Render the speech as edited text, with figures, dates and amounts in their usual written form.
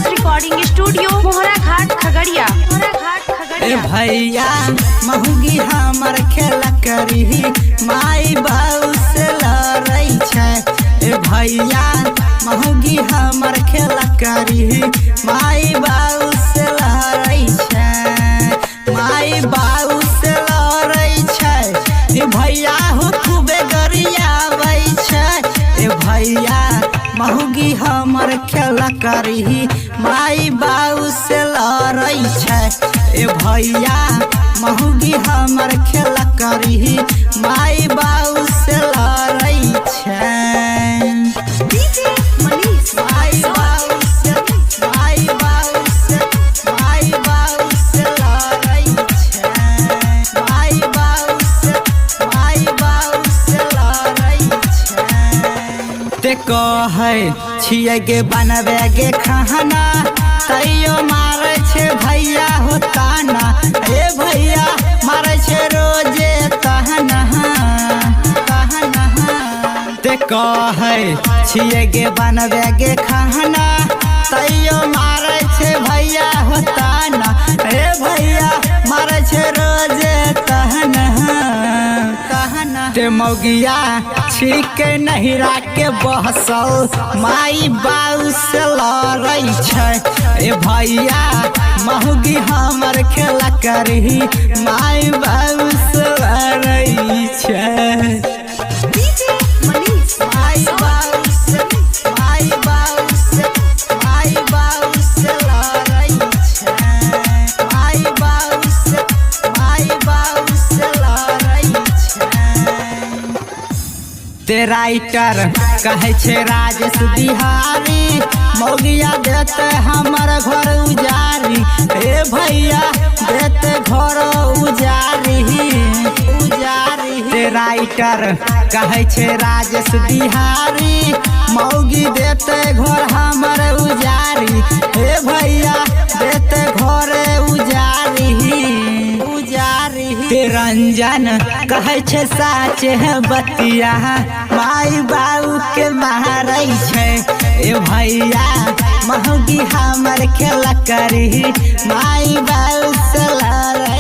Recording studio मोहरा घाट खगड़िया। भैया महुगी हमर खेला करी माई बाऊ से लड़ई छे। भैया महुगी हमर खेला करी माई बाऊ से लड़ई छे। माई बाऊ से लड़ई छे। भैया हो खूबे गरियाबै छे। भैया महुगी हमर खेला करी माई बाऊ से लड़ई छे। भैया महुगी हमर खेला करी माई बाऊ से लड़ई छे। माई बाऊ से माई बाऊ से माई बाऊ से लड़ई छे। माई बाऊ से माई बाऊ से लड़ई छे। ते कहै छियै गे बनबे गे खाना तैयो मारे छे भैया हो ताना। भैया मारे छे रोजे तहना तहना। ते कहै छियै गे बनबे गे खाना तैयो मारे छे भैया हो ताना। भैया मारे छे रोजे तहना तहना। ते मौगिया छिके नहिरा के बहसल माई बाऊ से लड़ई छे। भैया महुगी हमर खेला करी माई बाऊ से लड़ई छे। माई बाऊ से माई बाऊ से माई बाऊ से लड़ई छे। माई बाऊ से माई बाऊ से लड़ई छे। ते राइटर कहे छे राजेश बिहारी मौगिया देते हमर घर उजारी। भैया देते घर उजारी उजारी। ते राइटर कहे छे राजेश बिहारी मौगी देते घर हमर उजारी। भैया देते घर उजारी उजारी। ते रंजन कहे छे साच है बतिया माई बाऊ के मारई छे। भैया महुगी हमर खेला करी माई बाऊ से लड़ई।